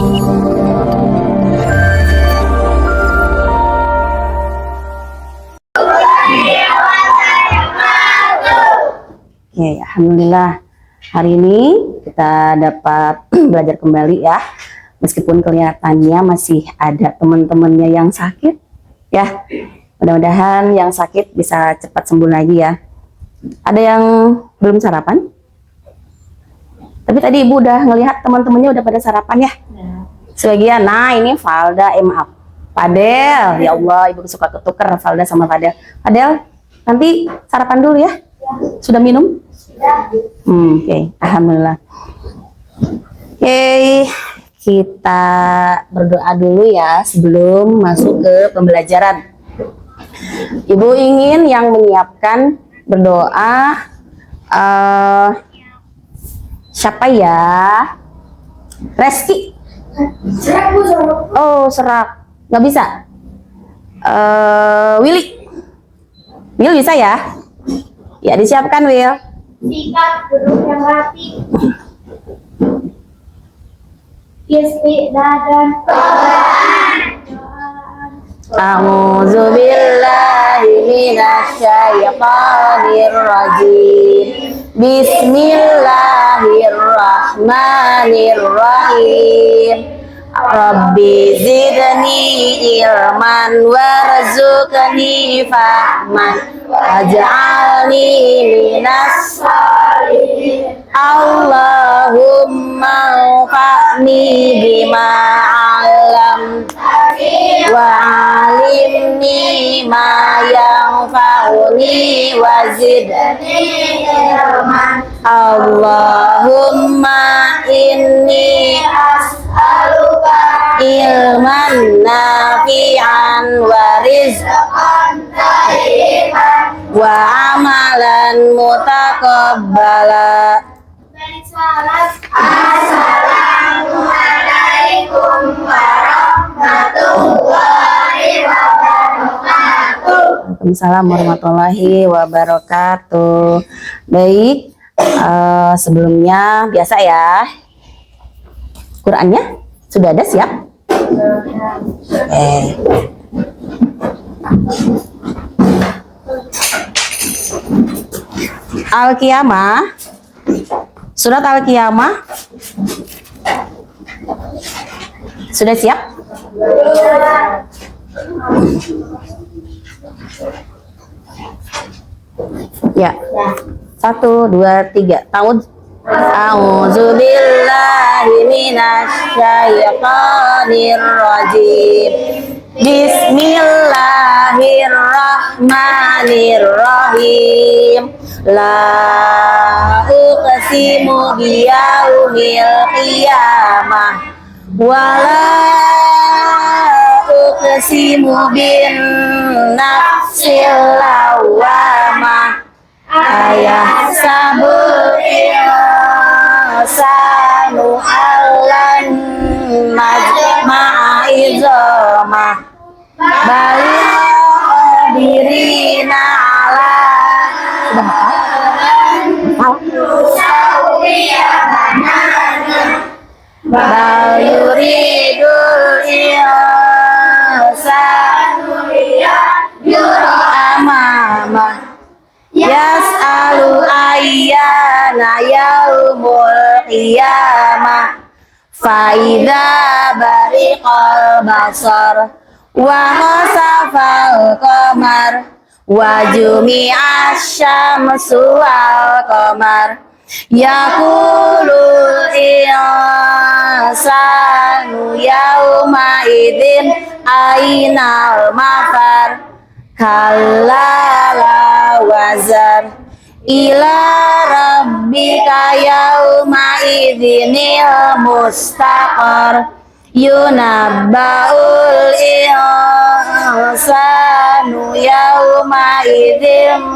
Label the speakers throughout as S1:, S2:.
S1: Oke, alhamdulillah hari ini kita dapat belajar kembali ya. Meskipun kelihatannya masih ada teman-temannya yang sakit ya. Mudah-mudahan yang sakit bisa cepat sembuh lagi ya. Ada yang belum sarapan? Tapi tadi ibu udah ngelihat teman-temannya udah pada sarapan ya. Sebagian. Nah ini Valda, maaf, Fadel. Ya Allah, ibu suka ketuker Valda sama Fadel. Fadel, nanti sarapan dulu ya. Sudah minum? Oke. Alhamdulillah. Oke, kita berdoa dulu ya sebelum masuk ke pembelajaran. Ibu ingin yang menyiapkan berdoa siapa ya? Reski. Oh, serak. Nggak bisa. Willy. Will bisa ya? Ya, disiapkan Will.
S2: Sikap duduk yang rapi. Istiqdadan.
S1: A'udzubillahi minasyaitonir rajim. Bismillahirrahmanirrahim. Rabbi zidni ilman warzuqni fahman waj'alni minas sholihin. Allahumma anfa'ni bima 'allamtani wa 'allimni ma yanfa'uni wa zidni ilman. Allahumma inni as'aluka ilman nafi'an wa rizqan thayyiban wa amalan mutaqabbala. Assalamualaikum warahmatullahi wabarakatuh. Waalaikumsalam warahmatullahi wabarakatuh. Baik, sebelumnya biasa ya, Qurannya sudah ada siap? Al-Qiyamah, surat Al-Qiyamah sudah siap? Ya. 1, 2, 3. A'udzubillahi minasyaitonir rajim. Bismillahirrahmanirrahim. La uqsimu biyaumil qiyamah wa la uqsimu bin nafsil lawwamah. Ayah sabul insanu allan majma'a izamah balik dirina ala bal yuridul insanu yura amamah yas'alu ayyana yaumul qiyamah faidha bariqal basar wa khasafal qamar wa jumi'ash syamsu wal qamar yaqulul insanu yauma idzin ainal mafar kalla la wazar ila rabbika yauma idzinil mustaqar yunabbaul insanu yauma idzin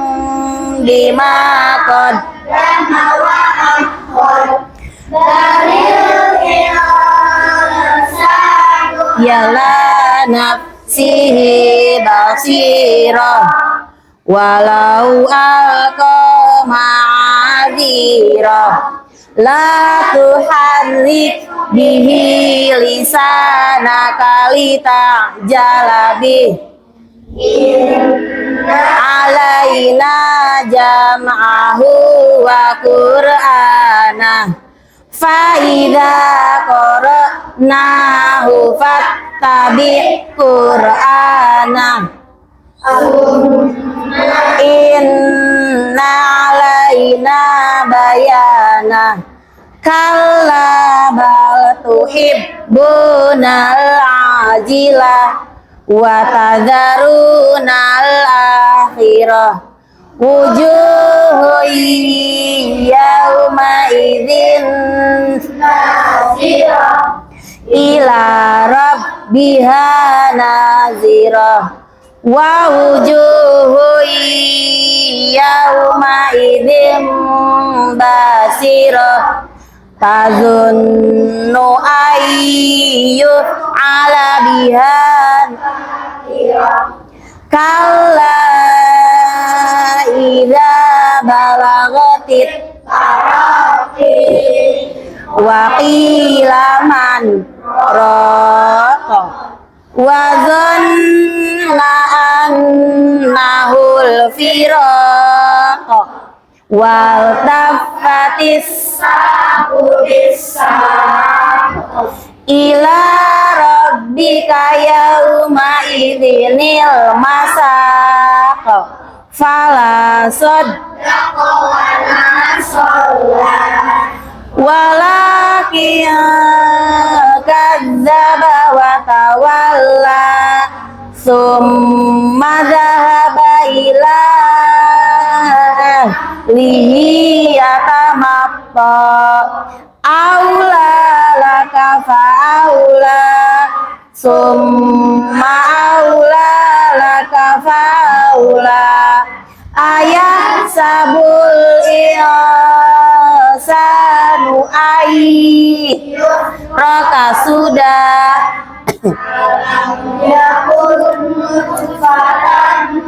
S1: bima qaddama wa akhar dalil insanu yala nafsihi basirah walau alqa ma'adzirah la tuharrik bihi lisanaka litajalabi alaina jam'ahu wa qur'ana fa'idha qara'nahu fattabi' qur'ana inna alaina bayana kalla bal tuhibbunal ajila wa tadharunal akhirah wujuhu yawma idzin nazirah ila rabbiha nazirah wa wujuhu yawma idzin basirah tazunnu ayyuf ala bihan kalla idza balagatit taraqi wa qila man raqa wa dhanna annahul firaq wal tafatis saqu bis-saq ila rabbika yauma idzinil masaq fala saddaqa wa la shalla walakin kadzdzaba wa tawalla summa dhahaba ila ahlihi yatamatta aula laka fa'aula summa aula laka fa'aula ayah sabul insanu raka sudah yakul nutfatan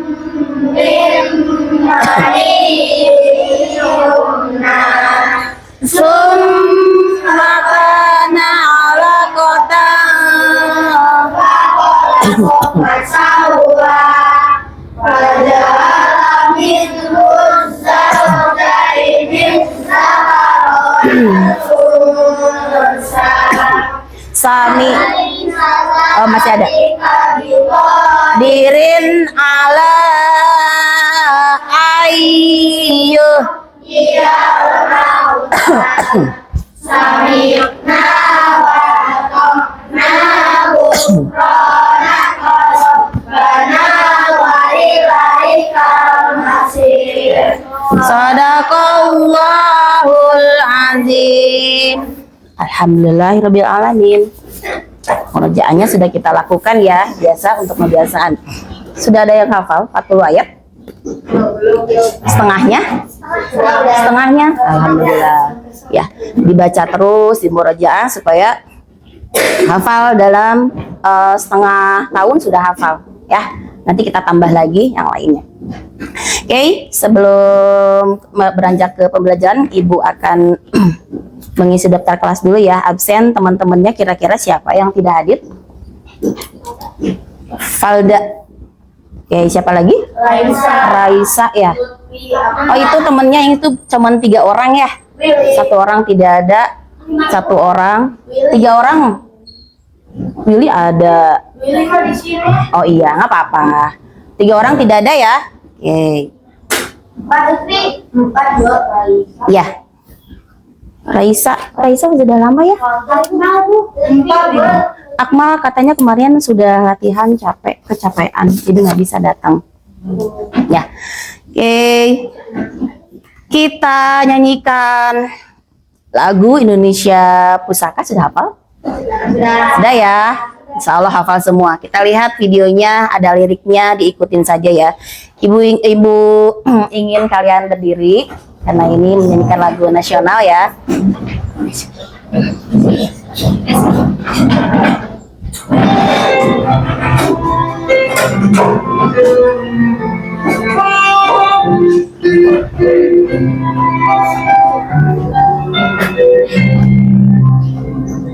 S1: min maniyumna summa kana alaqatan fasawwa faja'ala minhu zawjayn sami masih ada dirin ala ayyu sami'na wa ata'na ghufranaka rabbana wa ilaikal masir sadaqallahul azim. Alhamdulillahirabbil alamin. Pengerjaannya sudah kita lakukan ya, biasa untuk pembiasaan. Sudah ada yang hafal 40 ayat? Setengahnya? Setengahnya? Alhamdulillah. Ya, dibaca terus di murojaah supaya hafal dalam setengah tahun sudah hafal ya. Nanti kita tambah lagi yang lainnya. Oke, sebelum beranjak ke pembelajaran, Ibu akan mengisi daftar kelas dulu ya. Absen teman-temannya kira-kira siapa yang tidak hadir? Falda. Oke, siapa lagi? Raisa ya. Oh, itu temennya itu cuman 3 orang ya. 1 orang tidak ada, 1 orang, 3 orang. Willy ada. Oh iya, nggak apa-apa. 3 orang tidak ada ya. Oke. 4 ya. Raisa sudah lama ya? Akmal katanya kemarin sudah latihan kecapean, jadi nggak bisa datang. Ya, oke. Kita nyanyikan lagu Indonesia Pusaka, sudah hafal? Sudah ya. Insya Allah hafal semua. Kita lihat videonya, ada liriknya, diikutin saja ya. Ibu ingin kalian berdiri karena ini menyanyikan lagu nasional ya.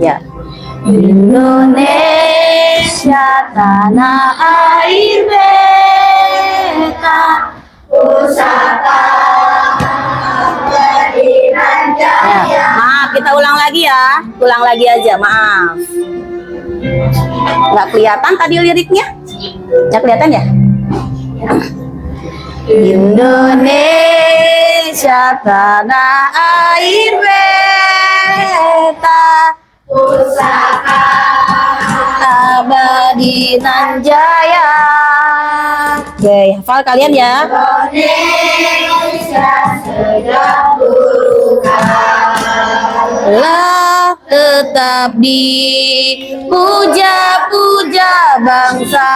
S1: Ya. Indonesia tanah air beta, pusaka Beriman Jaya. Maaf, kita ulang lagi ya. Ulang lagi aja, maaf. Nggak kelihatan tadi liriknya? Nggak kelihatan ya? Indonesia tanah air beta, pusaka abadi nan jaya. Oke, hafal kalian ya. Indonesia sedang lah tetap dipuja-puja bangsa.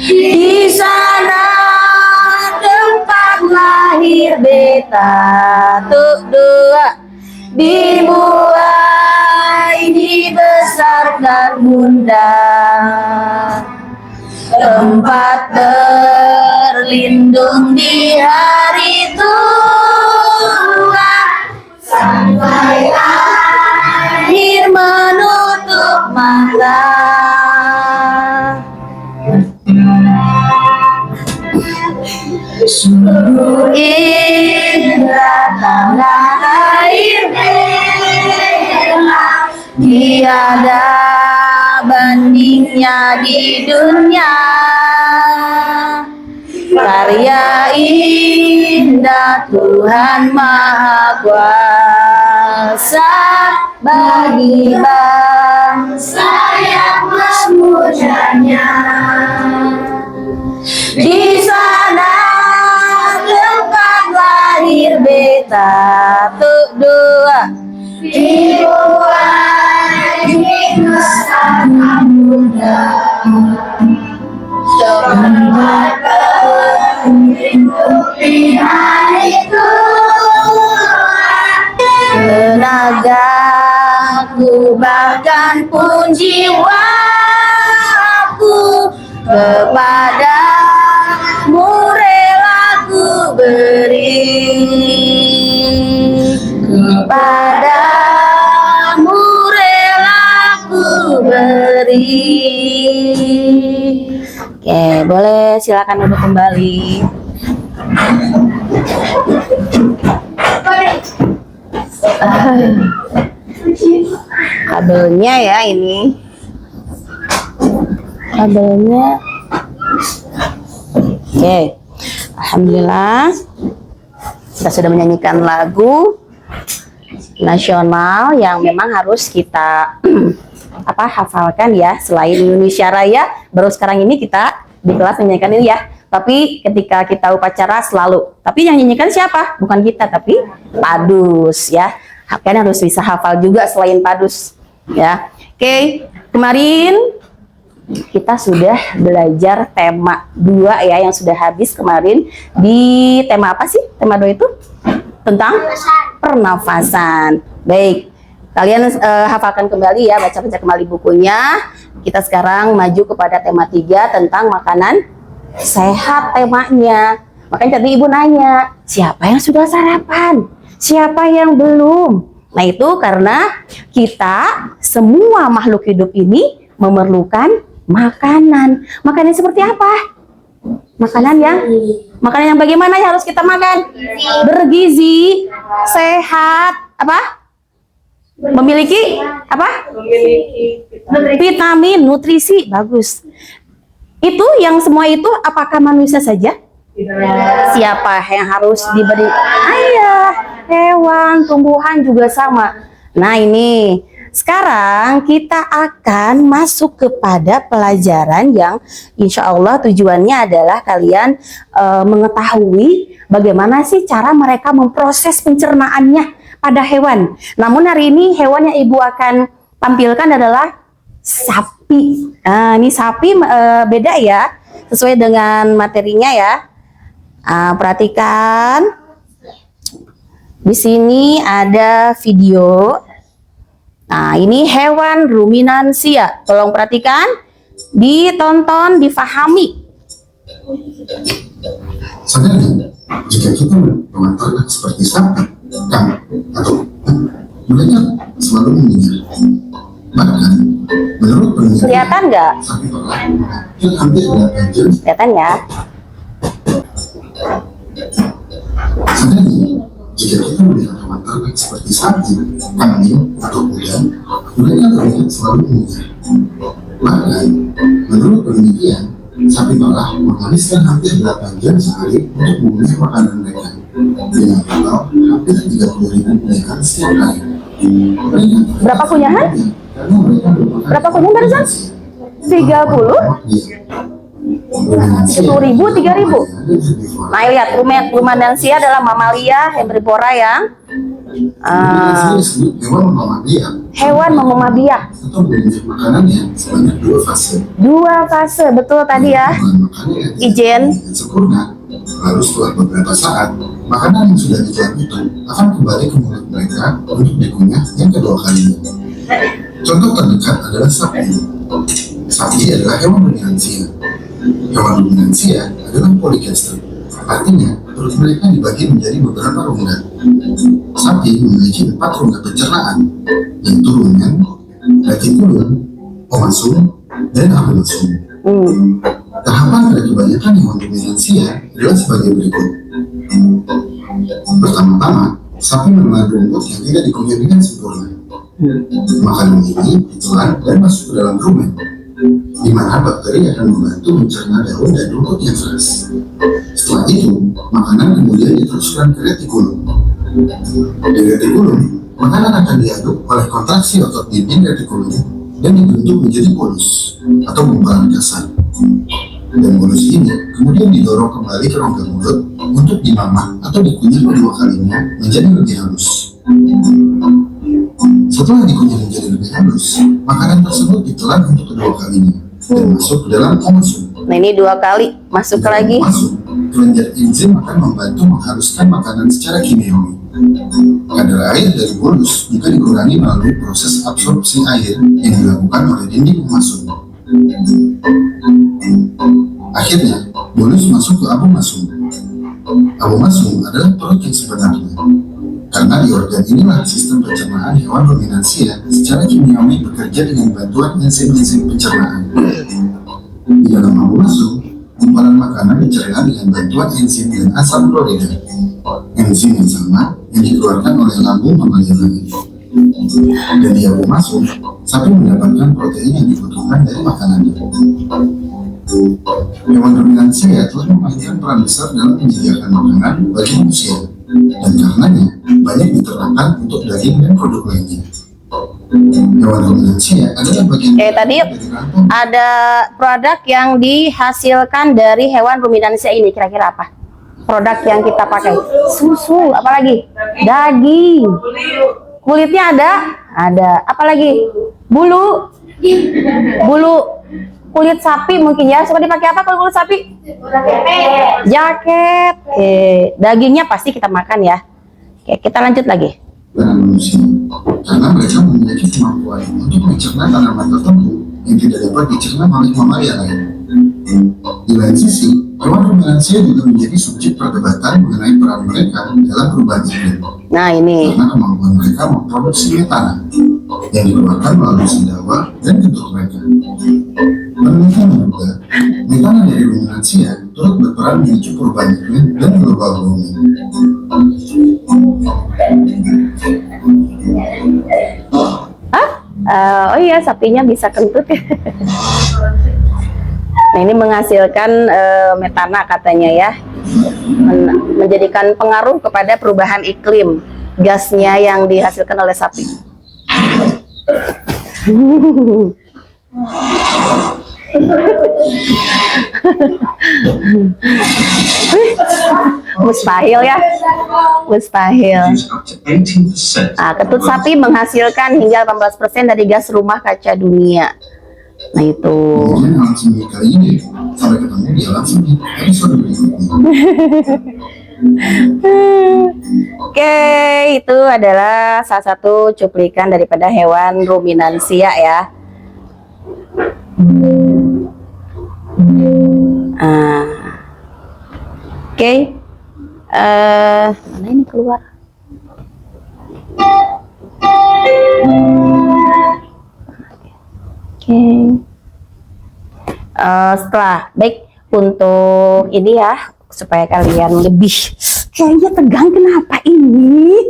S1: Di sana tempat lahir beta tuh dua, dimulai dibesarkan bunda, tempat berlindung di hari tua, sampai akhir menutup mata. Sungguh indah tanah air beta, tiada bandingnya di dunia. Karya indah Tuhan Maha Kuasa bagi bangsa yang memujanya. Di sana tempat lahir beta tuh dua, dimulai dibesarkan bunda, tempat berlindung di hari tua. Tenagaku bahkan pun jiwaku kepadamu rela ku beri, kepadamu rela ku beri. Oke, boleh silakan duduk kembali. Kabelnya ya ini. Kabelnya. Oke. Alhamdulillah. Kita sudah menyanyikan lagu nasional yang memang harus kita hafalkan ya. Selain Indonesia Raya, baru sekarang ini kita di kelas menyanyikan ini ya. Tapi ketika kita upacara selalu. Tapi yang nyanyikan siapa? Bukan kita, tapi Padus ya. Kalian harus bisa hafal juga selain Padus ya. Oke, kemarin kita sudah belajar tema 2 ya, yang sudah habis kemarin. Di tema apa sih? Tema 2 itu tentang pernafasan. Baik, kalian hafalkan kembali ya, baca-baca kembali bukunya. Kita sekarang maju kepada tema 3 tentang makanan sehat temanya. Makanya tadi ibu nanya, siapa yang sudah sarapan? Siapa yang belum? Nah itu karena kita semua makhluk hidup ini memerlukan makanan. Makanan seperti apa? Makanan yang bagaimana yang harus kita makan? Bergizi, sehat, apa? Memiliki apa? Vitamin, nutrisi, bagus. Itu yang semua itu apakah manusia saja? Siapa yang harus diberi? Ayah, hewan, tumbuhan juga sama. Nah ini, sekarang kita akan masuk kepada pelajaran yang insya Allah tujuannya adalah kalian mengetahui bagaimana sih cara mereka memproses pencernaannya pada hewan. Namun hari ini hewan yang ibu akan tampilkan adalah sapi. Nah, ini sapi beda ya, sesuai dengan materinya ya. Perhatikan, di sini ada video. Nah, ini hewan ruminansia. Tolong perhatikan, ditonton, difahami.
S3: Sadar jika kita memantaukan seperti sapi, kambing, atau mereka selalu mengejar. Bahkan menurut penelitian,
S1: Kelihatan nggak?
S3: sapi perah yang hampir 8 jam.
S1: Kelihatan ya?
S3: Sebenarnya, jika kita melihat hewan ternak seperti sapi, kambing, atau kuda, mereka terlihat selalu mengejar. Bahkan, menurut penelitian, sapi perah menghabiskan hampir 8 jam sehari untuk memilih makanan mereka, dengan total hampir 30.000 pilihan setiap hari.
S1: Berapa kunyahan? Berapa kunyahan barusan? 30? 10.000, 3.000. Nah, lihat rumenansia adalah mamalia herbivora yang hewan mengema biak.
S3: Atau memilih makanannya sebanyak 2 fase.
S1: 2 fase, betul tadi ya. Ijen.
S3: Sempurna. Lalu setelah beberapa saat, makanan yang sudah dikeluarkan itu akan kembali ke mulut mereka untuk dikunyah yang kedua kalinya. Contoh terdekat adalah sapi. Sapi adalah hewan ruminansia. Hewan ruminansia adalah polygastric. Artinya, perut mereka dibagi menjadi beberapa rongga. Sapi memiliki 4 rongga pencernaan, yaitu rumen, retikulum, omasum, dan abomasum. Tahapan pada kebanyakan hewan ruminansia adalah sebagai berikut. Pertama-tama, sapi menelan rumput yang tidak dikunyah dengan sempurna. Makanan ini ditelan dan masuk ke dalam rumen, di mana bakteri akan membantu mencerna daun dan rumput yang keras. Setelah itu, makanan kemudian diteruskan ke retikulum. Di retikulum, makanan akan diaduk oleh kontraksi otot dinding retikulum dan dibentuk menjadi bolus atau gumpalan kasar. Dan bolus ini kemudian didorong kembali ke rongga mulut untuk dimamah atau dikunyah kedua kalinya menjadi lebih halus. Setelah dikunyah menjadi lebih halus, makanan tersebut ditelan untuk kedua kalinya dan masuk ke dalam omasum.
S1: Nah, ini 2 kali masuk ke lagi.
S3: Masuk, kelenjar enzim akan membantu menghaluskan makanan secara kimiawi. Kadar air dari bolus juga dikurangi melalui proses absorpsi air yang dilakukan oleh dinding omasum. Akhirnya, bolus masuk ke abomasum. Abomasum adalah perut yang sebenarnya. Karena di organ inilah sistem pencernaan hewan ruminansia secara kimiawi bekerja dengan bantuan enzim-enzim pencernaan. Di dalam abomasum, gumpalan makanan dicerna dengan bantuan enzim dan asam klorida. Enzim yang sama yang dikeluarkan oleh lambung mamalia lain. Dan di abomasum, sapi mendapatkan protein yang dibutuhkan dari makanannya. Hewan ruminansia telah memainkan peran besar dalam menyediakan makanan bagi manusia, dan karenanya banyak diternakan untuk daging dan produk lainnya. Hewan ruminansia adalah bagian
S1: Tadi ada produk yang dihasilkan dari hewan ruminansia ini, kira-kira apa? Produk yang kita pakai? Susu, apalagi? Daging. Kulitnya ada. Apalagi? Bulu kulit sapi mungkin ya. Suka dipakai apa kalau kulit sapi? Jaket. Oke. Dagingnya pasti kita makan ya. Oke, kita lanjut lagi.
S3: pada manusia, karena mereka memiliki kemampuan untuk mencerna tanaman tertentu yang tidak dapat dicerna oleh mamalia lain. Di lain sisi, hewan ruminansia juga menjadi subjek perdebatan mengenai peran mereka dalam perubahan iklim.
S1: Nah, ini.
S3: Karena kemampuan mereka memproduksi metana yang dikeluarkan melalui sendawa dan kentut mereka. Penelitian menduga metana dari ruminansia turut berperan memicu perubahan iklim dan global warming.
S1: Oh iya, sapinya bisa kentut ya. Nah, ini menghasilkan metana katanya ya, menjadikan pengaruh kepada perubahan iklim, gasnya yang dihasilkan oleh sapi. Mustahil ya, mustahil. Nah, kentut sapi menghasilkan hingga 18% dari gas rumah kaca dunia. Nah, itu.
S3: Kemudian langsung kali ini sampai ketemu di langsung di episode berikutnya.
S1: Oke, itu adalah salah satu cuplikan daripada hewan ruminansia ya. Oke. Mana ini keluar? Oke. Setelah baik untuk ini ya, supaya kalian lebih kayaknya tegang, kenapa ini?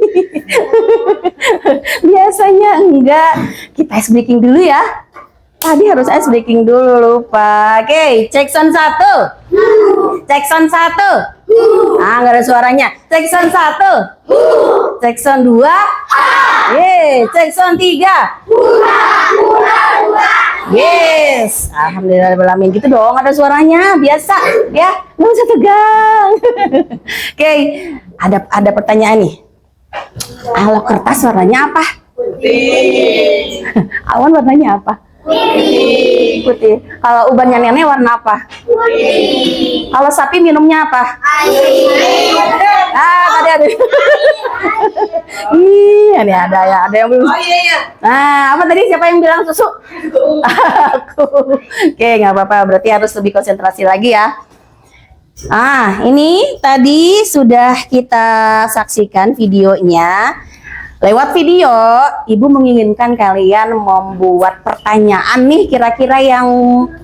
S1: Biasanya enggak. Kita ice breaking dulu ya. Tadi harus ice breaking dulu, lupa. Oke, cek sound 1. Cek sound 1. Ah, nggak ada suaranya. Cek sound 1. Cek sound 2. Yeay, cek sound 3. Yes, alhamdulillah, gitu dong, ada suaranya, biasa ya, nggak usah tegang. Oke, ada pertanyaan nih. Kalau kertas warnanya apa? Putih. Awan warnanya apa? Putih. Putih. Kalau ubannya nenek warna apa? Putih. Kalau sapi minumnya apa? Air. Ah, tadi ada. Ini ada yang belum. Oh iya. Nah, apa tadi, siapa yang bilang susu? Aku. Oke, nggak apa-apa, berarti harus lebih konsentrasi lagi ya. Ini tadi sudah kita saksikan videonya. Lewat video, Ibu menginginkan kalian membuat pertanyaan nih, kira-kira yang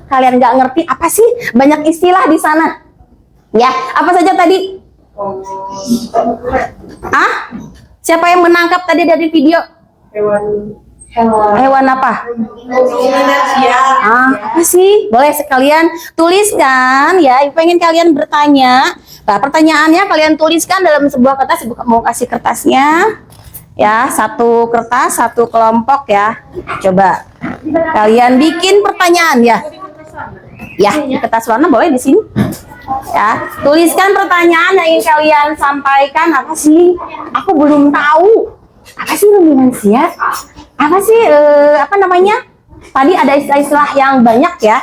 S1: kalian nggak ngerti apa sih? Banyak istilah di sana. Ya, apa saja tadi? Siapa yang menangkap tadi dari video? Hewan apa? Apa sih? Boleh sekalian tuliskan ya. Pengen kalian bertanya. Nah, pertanyaannya kalian tuliskan dalam sebuah kertas. Ibu mau kasih kertasnya. Ya, satu kertas, satu kelompok ya. Coba kalian bikin pertanyaan ya. Ya, di kertas warna boleh di sini. Ya, tuliskan pertanyaan yang ingin kalian sampaikan. Apa sih? Aku belum tahu. Apa sih ruminansia? Apa sih apa namanya? Tadi ada istilah-istilah yang banyak ya.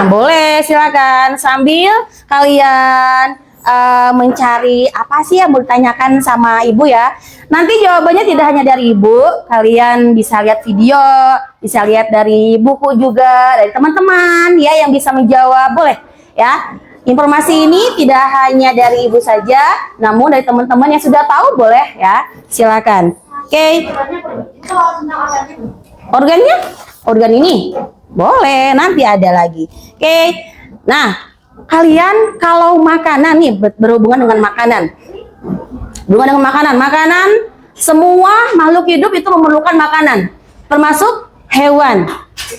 S1: Boleh, silakan sambil kalian mencari apa sih yang mau ditanyakan sama Ibu ya. Nanti jawabannya tidak hanya dari Ibu, kalian bisa lihat video, bisa lihat dari buku juga, dari teman-teman ya yang bisa menjawab, boleh ya. Informasi ini tidak hanya dari Ibu saja, namun dari teman-teman yang sudah tahu boleh ya, silakan. Oke. Organ ini boleh, nanti ada lagi. Oke. Nah, kalian kalau makanan nih, berhubungan dengan makanan. Makanan, semua makhluk hidup itu memerlukan makanan. Termasuk hewan,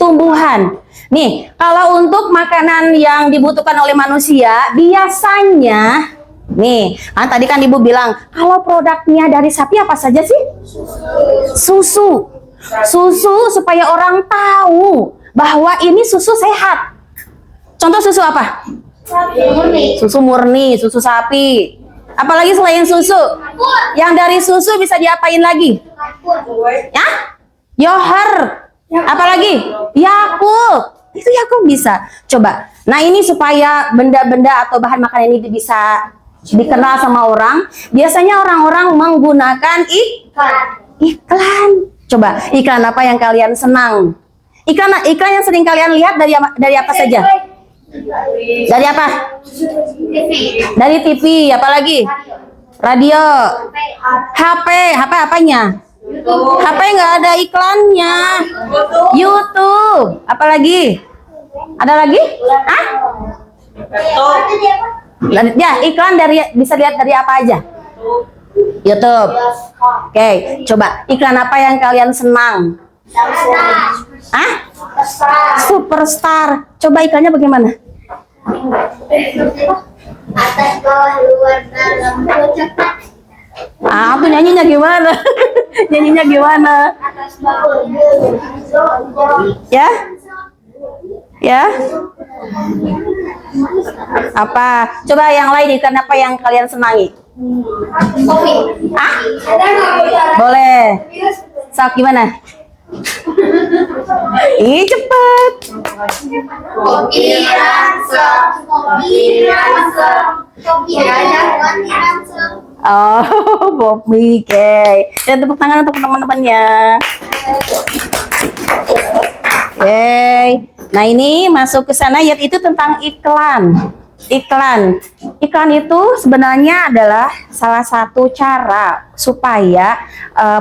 S1: tumbuhan. Nih, kalau untuk makanan yang dibutuhkan oleh manusia, biasanya, nih, tadi kan Ibu bilang, kalau produknya dari sapi apa saja sih? Susu. Susu supaya orang tahu bahwa ini susu sehat. Contoh susu apa? Susu murni, susu sapi. Apalagi selain susu? Yang dari susu bisa diapain lagi? Ya? Yogurt. Apalagi? Yakult. Itu Yakult bisa. Coba. Nah, ini supaya benda-benda atau bahan makanan ini bisa dikenal sama orang. Biasanya orang-orang menggunakan iklan. Coba, iklan apa yang kalian senang? Iklan yang sering kalian lihat dari apa saja? Dari apa? Dari TV, apalagi? Radio, HP apanya? HP nggak ada iklannya. YouTube, apalagi? Ada lagi? Ya, iklan bisa lihat dari apa aja? YouTube. Oke, coba iklan apa yang kalian senang? Superstar. Coba iklannya bagaimana?
S2: Atas bawah luar dalam cepat.
S1: Tuh nyanyinya gimana? Nyanyinya gimana?
S2: Atas bawah.
S1: Ya? Ya? Apa? Coba yang lain, iklan apa yang kalian senangi?
S2: Kopi.
S1: Boleh. Sok gimana? Cepet.
S2: Kopi ransel.
S1: Kopi, oke. Dan tepuk tangan untuk teman-temannya. Oke. Nah, ini masuk ke sana, yaitu tentang iklan. iklan. Iklan itu sebenarnya adalah salah satu cara supaya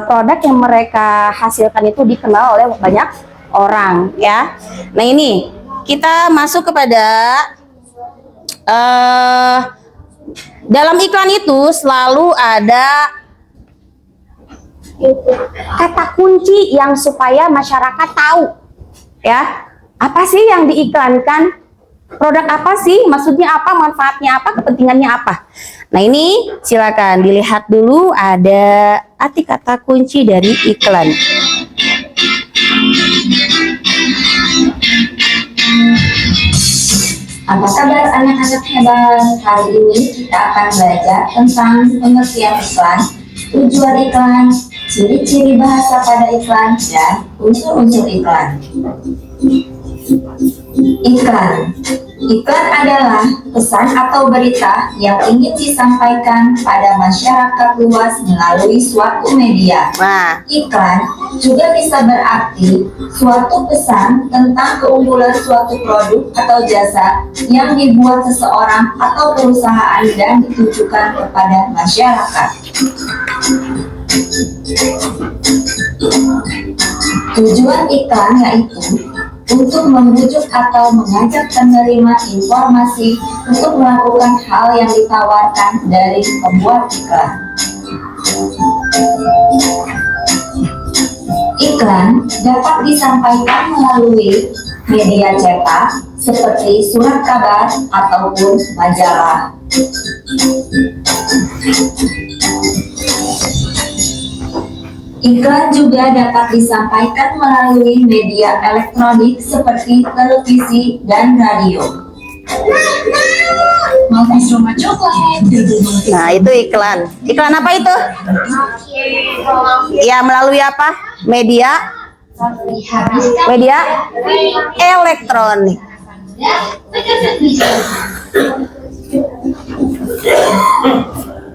S1: produk yang mereka hasilkan itu dikenal oleh banyak orang ya. Nah ini kita masuk kepada dalam iklan itu selalu ada kata kunci yang supaya masyarakat tahu ya, apa sih yang diiklankan, produk apa sih, maksudnya apa, manfaatnya apa, kepentingannya apa. Nah ini silakan dilihat dulu, ada arti kata kunci dari iklan.
S4: Apa kabar anak-anak hebat? Hari ini kita akan belajar tentang pengertian iklan, tujuan iklan, ciri-ciri bahasa pada iklan, dan unsur-unsur iklan. Iklan. Iklan adalah pesan atau berita yang ingin disampaikan pada masyarakat luas melalui suatu media.
S1: Nah,
S4: Iklan juga bisa berarti suatu pesan tentang keunggulan suatu produk atau jasa yang dibuat seseorang atau perusahaan dan ditujukan kepada masyarakat. Tujuan iklan yaitu untuk membujuk atau mengajak penerima informasi untuk melakukan hal yang ditawarkan dari pembuat iklan. Iklan dapat disampaikan melalui media cetak seperti surat kabar ataupun majalah. Iklan juga dapat disampaikan melalui media elektronik seperti televisi dan radio. Mau cuma coklat.
S1: nah itu iklan. Iklan apa itu? Ya melalui apa? Media elektronik.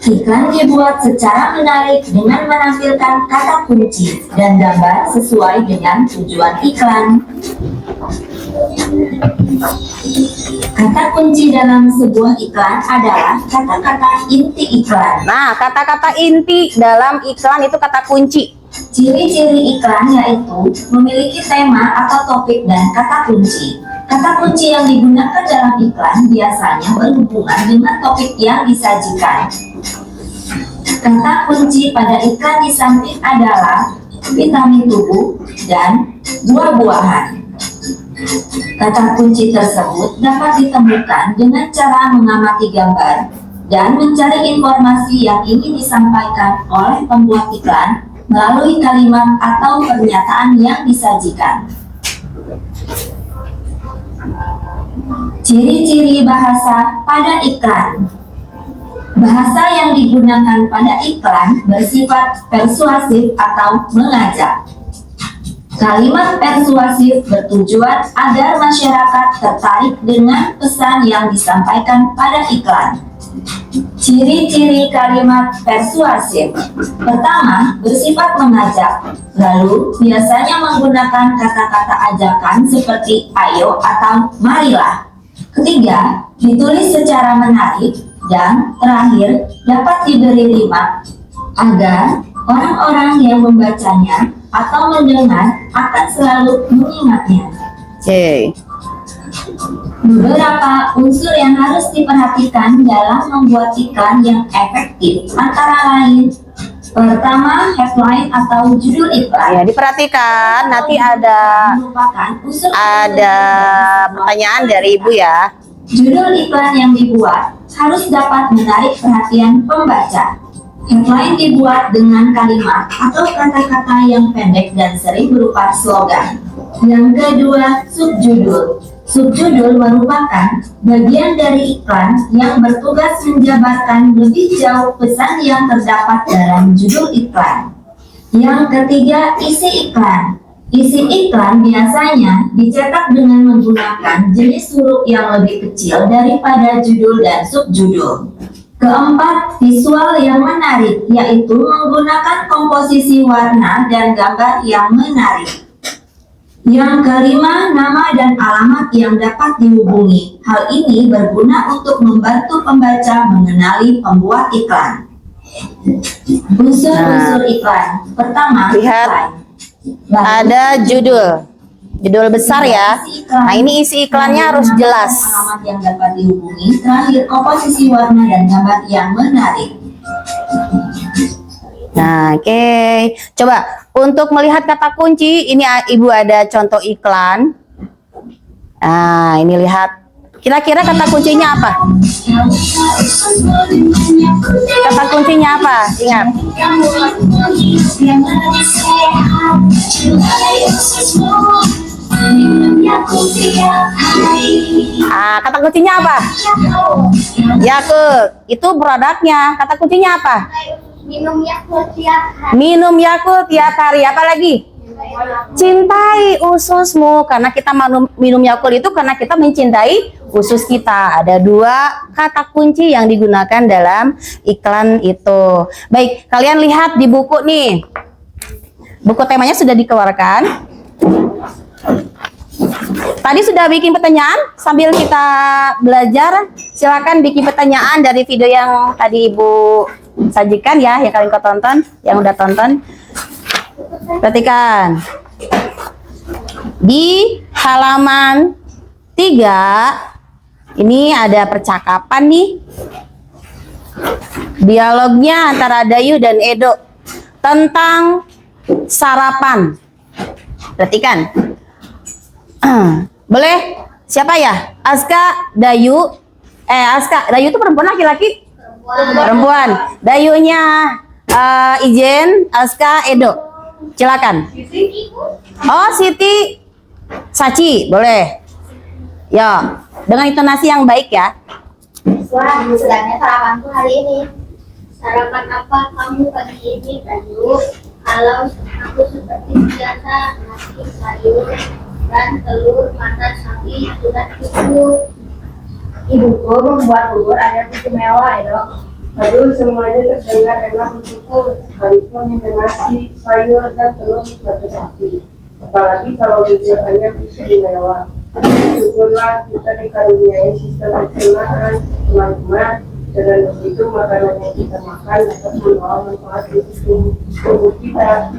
S4: Iklan dibuat secara menarik dengan menampilkan kata kunci dan gambar sesuai dengan tujuan iklan. Kata kunci dalam sebuah iklan adalah kata-kata inti iklan.
S1: Nah, kata-kata inti dalam iklan itu kata kunci.
S4: Ciri-ciri iklan yaitu memiliki tema atau topik dan kata kunci. Kata kunci yang digunakan dalam iklan biasanya berhubungan dengan topik yang disajikan. Kata kunci pada iklan di samping adalah vitamin tubuh dan buah-buahan. Kata kunci tersebut dapat ditemukan dengan cara mengamati gambar dan mencari informasi yang ingin disampaikan oleh pembuat iklan melalui kalimat atau pernyataan yang disajikan. Ciri-ciri bahasa pada iklan. Bahasa yang digunakan pada iklan bersifat persuasif atau mengajak. Kalimat persuasif bertujuan agar masyarakat tertarik dengan pesan yang disampaikan pada iklan. Ciri-ciri kalimat persuasif. Pertama, bersifat mengajak. Lalu, biasanya menggunakan kata-kata ajakan seperti ayo atau marilah. Ketiga, ditulis secara menarik. Dan terakhir, dapat diberi limak agar orang-orang yang membacanya atau mendengar akan selalu mengingatnya.
S1: Oke.
S4: Beberapa unsur yang harus diperhatikan dalam membuat iklan yang efektif antara lain: pertama, headline atau judul iklan.
S1: Ya, diperhatikan. Nanti ada
S4: Merupakan unsur
S1: pertanyaan dari Ibu ya.
S4: Judul iklan yang dibuat harus dapat menarik perhatian pembaca. Headline dibuat dengan kalimat atau kata-kata yang pendek dan sering berupa slogan. Yang kedua, subjudul. Subjudul merupakan bagian dari iklan yang bertugas menjabarkan lebih jauh pesan yang terdapat dalam judul iklan. Yang ketiga, isi iklan. Isi iklan biasanya dicetak dengan menggunakan jenis huruf yang lebih kecil daripada judul dan subjudul. Keempat, visual yang menarik, yaitu menggunakan komposisi warna dan gambar yang menarik. Yang kelima, nama dan alamat yang dapat dihubungi. Hal ini berguna untuk membantu pembaca mengenali pembuat iklan. Unsur-unsur iklan. Pertama,
S1: Lihat.
S4: iklan.
S1: Ada judul besar ya. Nah, ini isi iklannya harus jelas.
S4: Alamat yang dapat dihubungi. Terakhir, komposisi warna dan gambar yang menarik.
S1: Nah, oke. Coba untuk melihat kata kunci, ini Ibu ada contoh iklan. Nah, ini lihat. Kira-kira kata kuncinya apa? Kata kuncinya apa? Ingat. Kata kuncinya apa? Yakult. Itu produknya. Kata kuncinya apa?
S2: Minum Yakult tiap hari.
S1: Minum Yakult tiap hari. Apa lagi? Cintai ususmu. Karena kita minum Yakult itu karena kita mencintai usus kita. Ada 2 kata kunci yang digunakan dalam iklan itu. Baik, kalian lihat di buku nih. Buku temanya sudah dikeluarkan. Tadi sudah bikin pertanyaan sambil kita belajar. Silakan bikin pertanyaan dari video yang tadi Ibu sajikan ya, yang kalian tonton, yang udah tonton. Perhatikan. Di halaman 3 ini ada percakapan nih. Dialognya antara Dayu dan Edo tentang sarapan. Perhatikan. Boleh? Siapa ya? Aska, Dayu. Aska, Dayu itu perempuan laki-laki? Perempuan. Dayunya Ijen, Aska, Edo. Silakan. Oh, Siti, Saci, boleh. Ya, dengan intonasi yang baik ya.
S2: Wah, sedangnya sarapanku hari ini. Sarapan apa kamu pagi ini, Dayu? Kalau aku seperti biasa, nasi sayur dan telur mata sapi sudah cukup.
S5: Ibuku membuat bubur ayam istimewa, Edo. Aduh, semuanya terdengar enak untukku, sekalipun dengan nasi, sayur, dan telur mata sapi. Apalagi kalau bubur ayam istimewa. Syukurlah kita dikaruniai sistem pencernaan teman-teman. Dengan begitu makanan yang kita makan dapat membawa manfaat untuk tubuh kita.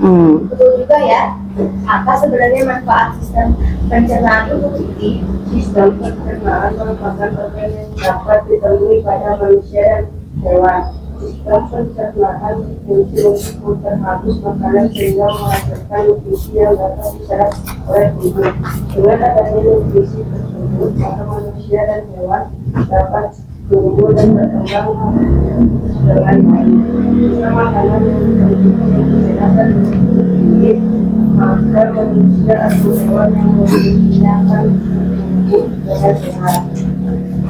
S2: Betul juga ya. Apa sebenarnya manfaat sistem pencernaan tubuh ini?
S5: Sistem pencernaan merupakan organ yang dapat ditemui pada manusia dan hewan. Sistem pencernaan berfungsi untuk memperhalus makanan sehingga menghasilkan nutrisi yang dapat diserap oleh tubuh. Dengan adanya nutrisi tersebut, maka manusia dan hewan dapat tumbuh dan berkembang dengan baik. Jika makanan yang mengandung kesehatan tinggi, maka manusia atau hewan yang memiliki akan tumbuh dengan sehat.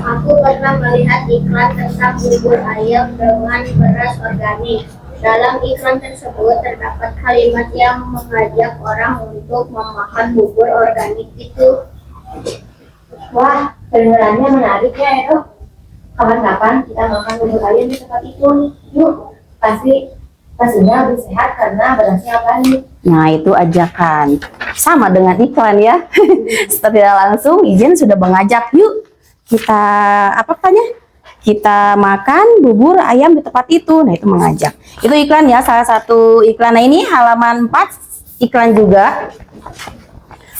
S2: Aku pernah melihat iklan tentang bubur ayam dengan beras organik. Dalam iklan tersebut terdapat kalimat yang mengajak orang untuk memakan bubur organik itu.
S5: Wah, kedengarannya menarik ya, Edo. Kapan-kapan kita makan bubur ayam di tempat itu. Yuk, pastinya lebih sehat karena berasnya organik.
S1: Nah, itu ajakan. Sama dengan iklan ya. Setelah tidak langsung, Ijen sudah mengajak, yuk kita kita makan bubur ayam di tempat itu. Nah, itu mengajak. Itu iklan ya, salah satu iklan. Nah, ini halaman 4 iklan juga.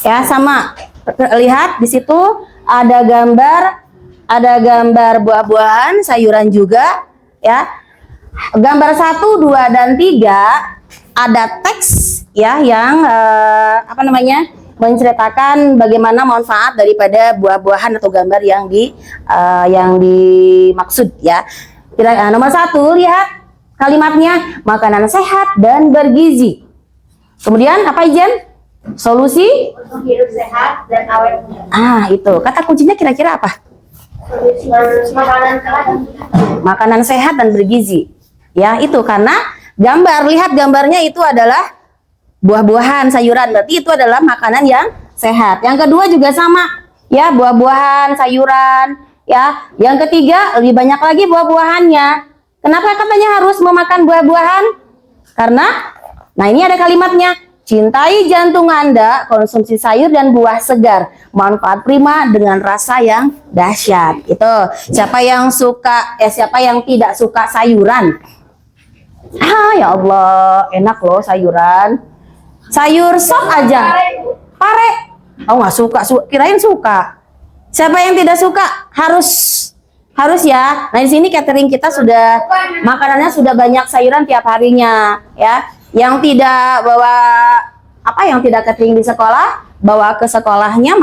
S1: Ya, sama. Lihat di situ ada gambar buah-buahan, sayuran juga ya. Gambar 1, 2, dan 3 ada teks ya yang menceritakan bagaimana manfaat daripada buah-buahan atau gambar yang dimaksud ya. Nomor 1, lihat kalimatnya, makanan sehat dan bergizi. Kemudian apa, Ijen? Solusi
S2: Untuk hidup sehat dan awet muda.
S1: itu kata kuncinya kira-kira apa?
S2: Makanan sehat.
S1: Makanan sehat dan bergizi. Ya, itu karena lihat gambarnya itu adalah buah-buahan, sayuran. Berarti itu adalah makanan yang sehat. Yang kedua juga sama, ya, buah-buahan, sayuran, ya. Yang ketiga lebih banyak lagi buah-buahannya. Kenapa katanya harus memakan buah-buahan? Karena nah ini ada kalimatnya, Cintai jantung Anda, konsumsi sayur dan buah segar, manfaat prima dengan rasa yang dahsyat. Itu. Siapa yang tidak suka sayuran? Ya Allah, enak loh sayuran. Sayur sop aja. Pare. Oh, nggak suka, kirain suka. Siapa yang tidak suka? Harus ya. Nah, di sini catering kita sudah makanannya sudah banyak sayuran tiap harinya, ya. Yang tidak catering di sekolah, bawa ke sekolahnya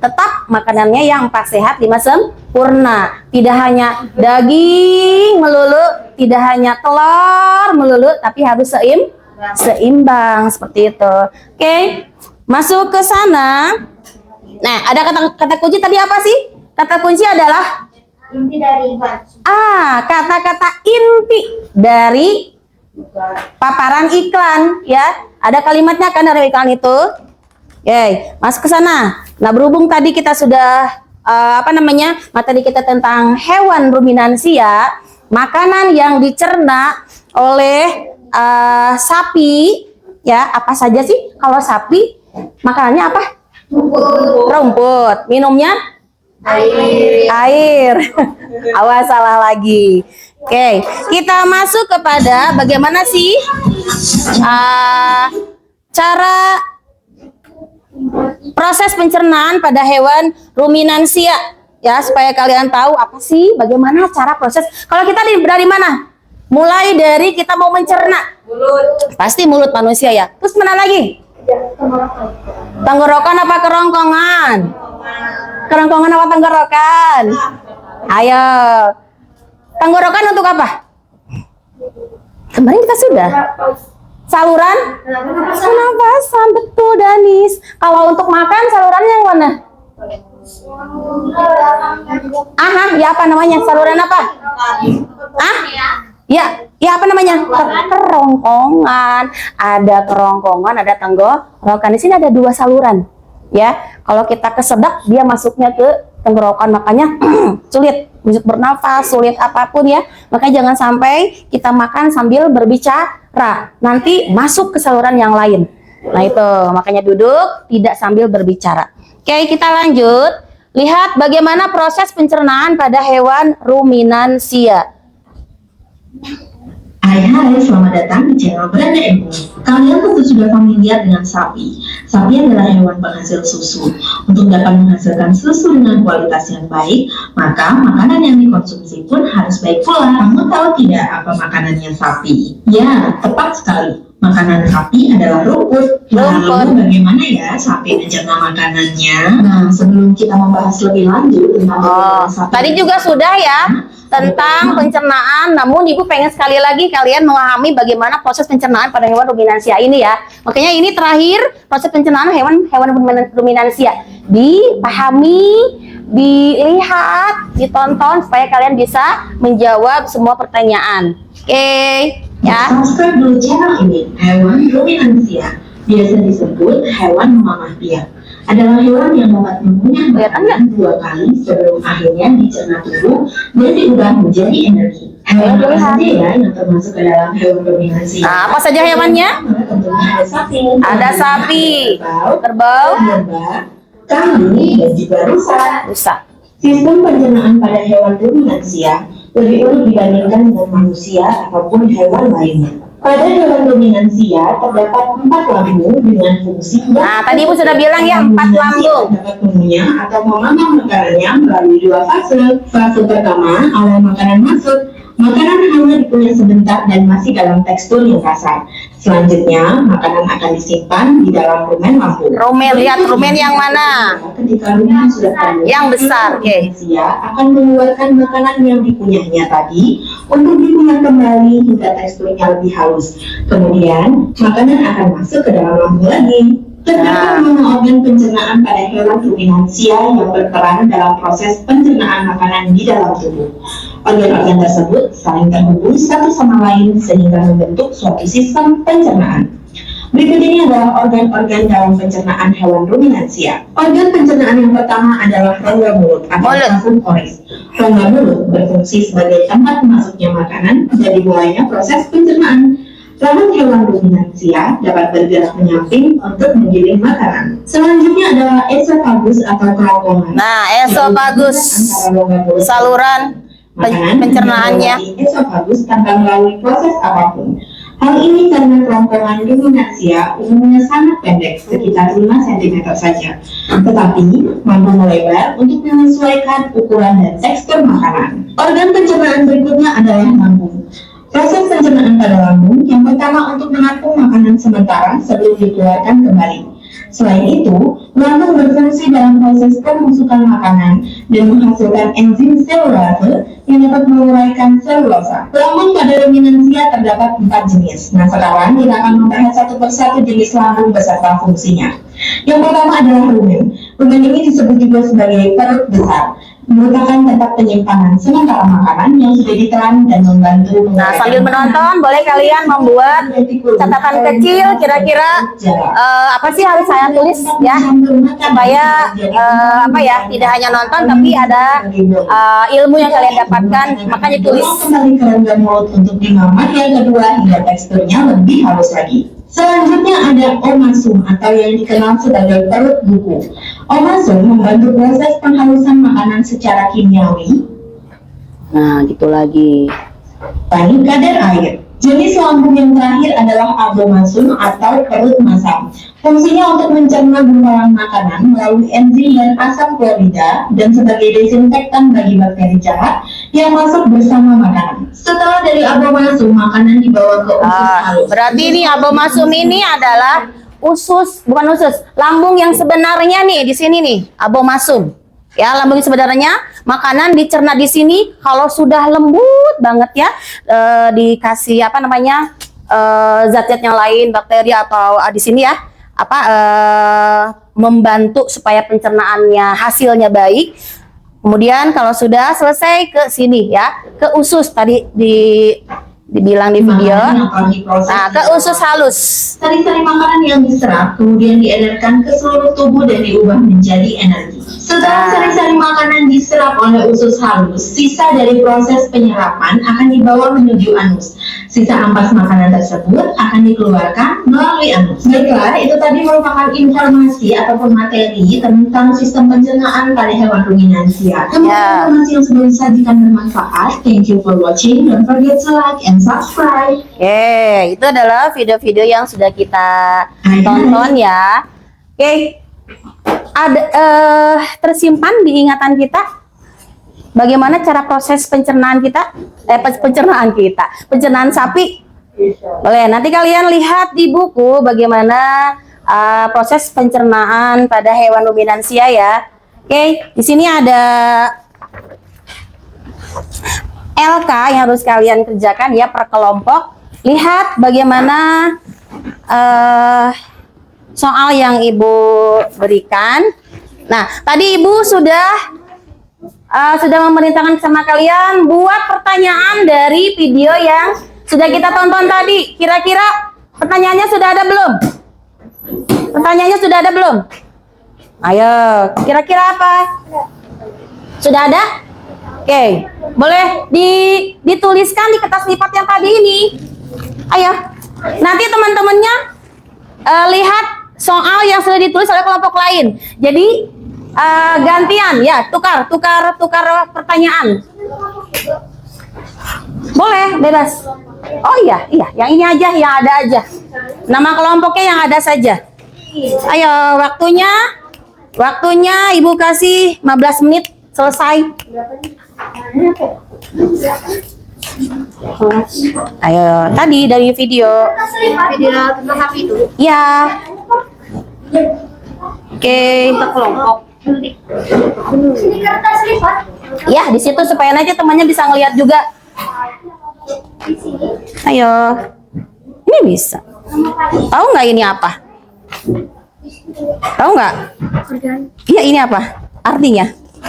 S1: tetap makanannya yang 4 sehat 5 sempurna. Tidak hanya daging melulu, tidak hanya telur melulu, tapi harus seimbang seperti itu. Oke, masuk ke sana. Nah, ada kata kunci tadi apa sih? Kata kunci adalah
S2: Inti dari Ivan.
S1: kata-kata inti dari paparan iklan, ya. Ada kalimatnya kan dari iklan itu. Oke, masuk ke sana. Nah, berhubung tadi kita sudah materi kita tentang hewan ruminansia, makanan yang dicerna oleh sapi, ya, apa saja sih? Kalau sapi makanannya apa? Rumput. Minumnya air. Awas, salah lagi. Oke, kita masuk kepada bagaimana sih cara proses pencernaan pada hewan ruminansia, ya, supaya kalian tahu apa sih bagaimana cara proses. Kalau kita dari mana? Mulai dari kita mau mencerna. Mulut. Pasti mulut manusia ya. Terus mana lagi? Tenggorokan apa kerongkongan? Kerongkongan apa tenggorokan? Ayo. Tenggorokan untuk apa? Kemarin kita sudah. Saluran pernapasan, betul Danis. Kalau untuk makan salurannya yang mana? Ya apa namanya? Saluran apa? Ya apa namanya? Kerongkongan. Ada kerongkongan, ada tenggorokan. Di sini ada 2 saluran. Ya, kalau kita kesedak dia masuknya ke tenggorokan, makanya sulit bernafas, sulit apapun ya. Makanya jangan sampai kita makan sambil berbicara, nanti masuk ke saluran yang lain. Nah itu, makanya duduk tidak sambil berbicara. Oke, kita lanjut. Lihat bagaimana proses pencernaan pada hewan ruminansia.
S4: Hai, selamat datang di channel Beranda Info. Kalian tentu sudah familiar dengan sapi. Sapi adalah hewan penghasil susu. Untuk dapat menghasilkan susu dengan kualitas yang baik, maka makanan yang dikonsumsi pun harus baik pula. Kamu tahu tidak apa makanannya sapi? Ya, tepat sekali. Makanan sapi adalah rumput. Lalu bagaimana ya sapi mencerna makanannya? Nah, sebelum kita membahas lebih lanjut tentang sapi,
S1: tadi juga sudah ya tentang pencernaan, namun Ibu pengen sekali lagi kalian memahami bagaimana proses pencernaan pada hewan ruminansia ini ya. Makanya ini terakhir proses pencernaan hewan ruminansia. Dipahami, dilihat, ditonton supaya kalian bisa menjawab semua pertanyaan. Oke, ya.
S4: Subscribe dulu channel ini. Hewan ruminansia, biasa disebut hewan memamah biak, adalah hewan yang dapat mengunyah makanan 2 kali sebelum akhirnya dicerna tubuh dan diubah menjadi energi. Hewan apa saja ya yang termasuk ke dalam hewan ruminansia?
S1: Nah, apa saja hewannya?
S4: Tentunya ada sapi.
S1: Ada sapi, kerbau,
S4: domba, kambing, dan juga rusa. Sistem pencernaan pada hewan ruminansia lebih unik dibandingkan dengan manusia ataupun hewan lainnya. Pada hewan ruminansia terdapat 4 lambung dengan fungsi.
S1: Nah, tadi Ibu sudah bilang ya 4 lambung.
S4: Dapat mengunyah atau memamah makanannya melalui 2 fase. Fase pertama, awal makanan masuk. Makanan hanya dikunyah sebentar dan masih dalam tekstur yang kasar. Selanjutnya, makanan akan disimpan di dalam rumen lambung.
S1: Rumen, lihat rumen yang mana?
S4: Ketika rumen sudah penuh,
S1: yang besar, oke.
S4: Akan mengeluarkan makanan yang dikunyahnya tadi untuk dikunyah kembali hingga teksturnya lebih halus. Kemudian, makanan akan masuk ke dalam lambung lagi. Terdapat 5 organ pencernaan pada hewan ruminansia yang berperan dalam proses pencernaan makanan di dalam tubuh. Organ-organ tersebut saling terhubung satu sama lain sehingga membentuk suatu sistem pencernaan. Berikut ini adalah organ-organ dalam pencernaan hewan ruminansia. Organ pencernaan yang pertama adalah rongga mulut atau nasopharynx. Rongga mulut berfungsi sebagai tempat masuknya makanan dan dimulainya proses pencernaan.
S5: Rahang hewan ruminansia dapat bergerak menyamping untuk menggiling makanan. Selanjutnya adalah esofagus atau kerongkongan.
S1: Nah, esofagus, saluran pencernaannya.
S5: Esofagus tanpa melalui proses apapun. Hal ini karena kerongkongan ruminansia umumnya sangat pendek, sekitar 5 cm saja, tetapi mampu melebar untuk menyesuaikan ukuran dan tekstur makanan. Organ pencernaan berikutnya adalah lambung. Proses pencernaan pada lambung yang pertama untuk menampung makanan sementara sebelum dikeluarkan kembali. Selain itu, lambung berfungsi dalam proses pembusukan makanan dan menghasilkan enzim selulase yang dapat menguraikan selulosa. Lambung pada ruminansia terdapat 4 jenis. Nah, sekarang kita akan membahas satu persatu jenis lambung beserta fungsinya. Yang pertama adalah rumen. Rumen ini disebut juga sebagai perut besar, merupakan tempat penyimpanan sementara makanan yang sudah ditelan dan membantu.
S1: Nah, sambil menonton, boleh kalian membuat catatan kecil kira-kira apa sih harus saya tulis ya, supaya tidak hanya nonton tapi ada ilmu yang kalian dapatkan, makanya tulis.
S5: Kembali ke rongga mulut untuk dimamah yang kedua hingga teksturnya lebih halus lagi. Selanjutnya ada omasum atau yang dikenal sebagai perut buku. Omasum membantu proses penghalusan makanan secara kimiawi.
S1: Nah, gitu lagi.
S5: Bagi kadar air. Jenis lambung yang terakhir adalah abomasum atau perut masam. Fungsinya untuk mencerna gumpalan makanan melalui enzim dan asam klorida dan sebagai desinfektan bagi bakteri jahat yang masuk bersama makanan. Setelah dari abomasum, makanan dibawa ke usus halus.
S1: Berarti ini abomasum ini adalah lambung yang sebenarnya nih di sini nih, abomasum. Ya, lambung sebenarnya makanan dicerna di sini. Kalau sudah lembut banget ya, dikasih zat-zat yang lain, bakteri atau di sini ya, membantu supaya pencernaannya hasilnya baik. Kemudian kalau sudah selesai ke sini ya, ke usus tadi dibilang di video. Nah, ke usus halus.
S5: Sari-sari makanan yang diserap kemudian diedarkan ke seluruh tubuh dan diubah menjadi energi. Setelah sari-sari makanan diserap oleh usus halus, sisa dari proses penyerapan akan dibawa menuju anus. Sisa ampas makanan tersebut akan dikeluarkan melalui anus. Baiklah, itu tadi merupakan informasi ataupun materi tentang sistem pencernaan pada hewan ruminansia. Semoga informasi yang sudah disajikan bermanfaat. Thank you for watching. Don't forget to like and subscribe.
S1: Itu adalah video-video yang sudah kita tonton ya. Ada tersimpan di ingatan kita bagaimana cara proses pencernaan kita, pencernaan sapi. Boleh nanti kalian lihat di buku bagaimana proses pencernaan pada hewan ruminansia ya. Di sini ada LK yang harus kalian kerjakan ya per kelompok. Lihat bagaimana soal yang Ibu berikan. Nah, tadi Ibu sudah memerintahkan sama kalian buat pertanyaan dari video yang sudah kita tonton tadi. Kira-kira pertanyaannya sudah ada belum? Pertanyaannya sudah ada belum? Ayo, kira-kira apa? Sudah ada? Boleh dituliskan di kertas lipat yang tadi ini. Ayo, nanti teman-temannya lihat soal yang sudah ditulis oleh kelompok lain. Jadi gantian ya, tukar pertanyaan. Boleh, bebas. Oh iya, yang ini aja, yang ada aja. Nama kelompoknya yang ada saja. Ayo, waktunya Ibu kasih 15 menit selesai. Ayo, tadi dari video
S2: tentang sapi itu.
S1: ya.
S2: Kelompok. Ini kertas lipat.
S1: Ya, di situ supaya nanti temannya bisa ngelihat juga.
S2: Di sini.
S1: Ayo. Ini bisa. Tahu nggak ini apa? Tahu nggak? Iya, ini apa? Artinya?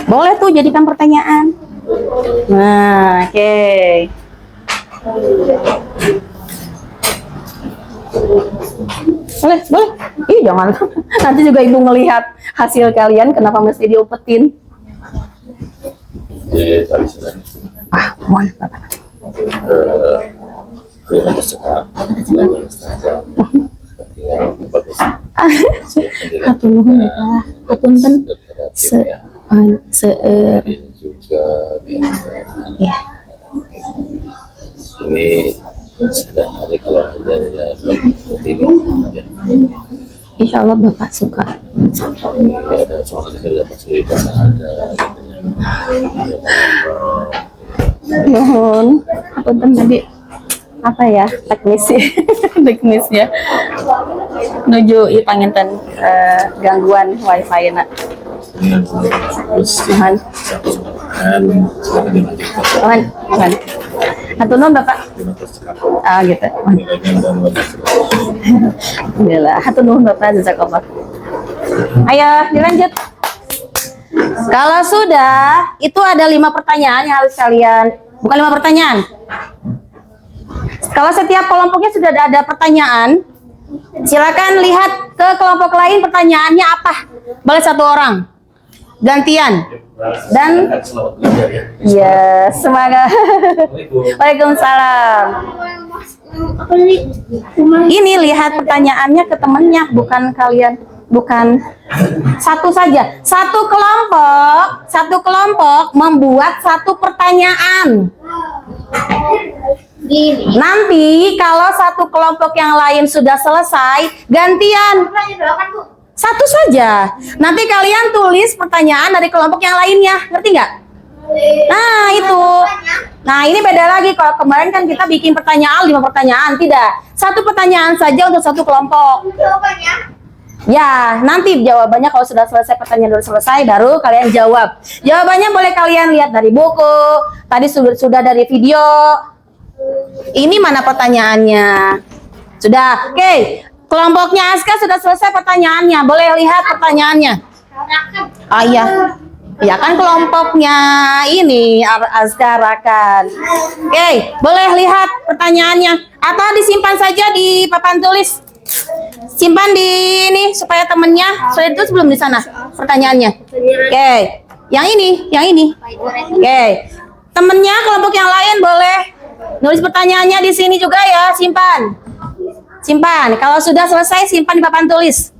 S1: Boleh tuh jadikan pertanyaan. Nah, Boleh. Ih, jangan. Nanti juga Ibu ngelihat hasil kalian, kenapa mesti diumpetin?
S6: Tadi sudah.
S1: Mohon. Hatur nuhun Bapak. Hapunten seueur. Ya.
S6: Ini sudah hari keluarganya ini
S1: Insya Allah Bapak suka.
S6: ada soal dapat cerita ada
S1: Nuhun. Hapunten tadi apa ya teknisnya nuju panginten gangguan wifi nak. Nuhun. Nuhun. Hatur nuhun Bapak. Ah gitu. Alhamdulillah. Hatur nuhun Bapak, jazakallah. Ayo dilanjut. Kalau sudah, itu ada 5 pertanyaan yang harus kalian, bukan 5 pertanyaan. Kalau setiap kelompoknya sudah ada pertanyaan, silakan lihat ke kelompok lain pertanyaannya apa. Boleh 1 orang, gantian. Dan ya semangat. Waalaikumsalam. Ini lihat pertanyaannya ke temennya, bukan kalian, bukan satu saja. Satu kelompok membuat 1 pertanyaan. Nanti kalau satu kelompok yang lain sudah selesai, gantian. 1 saja. Nanti kalian tulis pertanyaan dari kelompok yang lainnya, ngerti nggak? Nah itu. Nah ini beda lagi. Kalau kemarin kan kita bikin pertanyaan 5 pertanyaan, tidak. 1 pertanyaan saja untuk 1 kelompok. Ya, nanti jawabannya kalau sudah selesai, pertanyaan sudah selesai, baru kalian jawab. Jawabannya boleh kalian lihat dari buku, tadi sudah dari video. Ini mana pertanyaannya? Sudah, oke. Kelompoknya Aska sudah selesai pertanyaannya, boleh lihat pertanyaannya. Ah iya, ya kan kelompoknya ini Aska Rakan. Oke, boleh lihat pertanyaannya. Atau disimpan saja di papan tulis. Simpan di ini supaya temennya sudah itu sebelum di sana pertanyaannya. Oke, yang ini. Oke, temennya kelompok yang lain boleh nulis pertanyaannya di sini juga ya, simpan. Kalau sudah selesai simpan di papan tulis.